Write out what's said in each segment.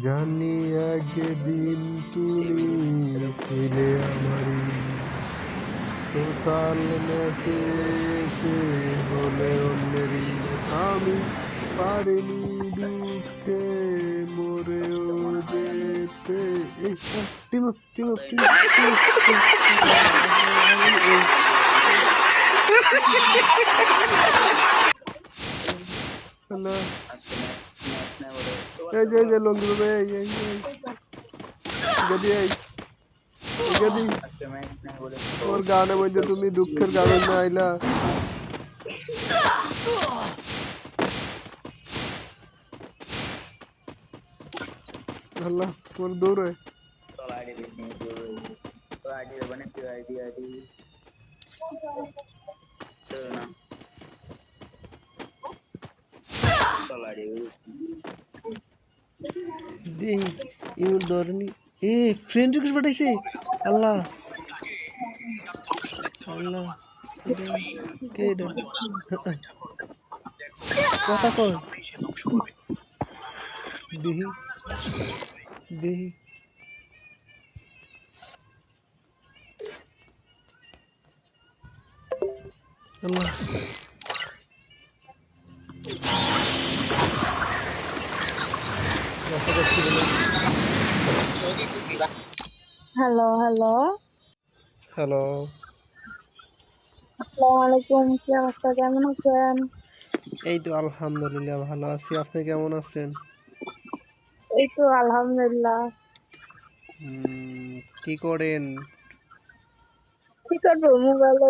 জানি একদিন তুমি ছিলে আমারই সোশ্যাল মেসেজে হলে অন্যেরই আমি পারিনি দুঃখে মরেও যেতে এই Timo Timo Timo Timo hello এই যে লঙ্গি বাবা এই গদি এই গদি ওর গানের মধ্যে তুমি দুঃখের গান না আইলা আল্লাহ তোর দৌড়ে ইউ ধরনি এ ফ্রেন্ড রিকোয়েস্ট পাঠাইছে আল্লাহ আল্লাহ কে এটা কথা কর দেখি দেখি আল্লাহ হ্যালো হ্যালো হ্যালো আসসালামু আলাইকুম, কি অবস্থা, কেমন আছেন? এই তো আলহামদুলিল্লাহ ভালো আছি আপনি কেমন আছেন এই তো আলহামদুলিল্লাহ। কি করেন কি করবো, মোবাইলে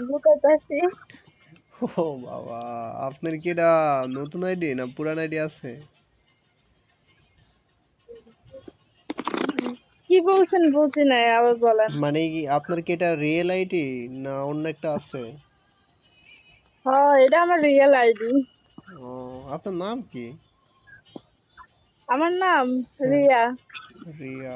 ঢুকাইতেছি। ও বাবা আপনার কি এটা নতুন আইডি না পুরান আইডি আছে কি বলছেন বুঝি নাই, আবার বলেন। মানে কি আপনার কি এটা রিয়েল আইডি না অন্য একটা আছে হ্যাঁ, এটা আমার রিয়েল আইডি। ও আপনার নাম কি আমার নাম হ্যাঁ রিয়া। রিয়া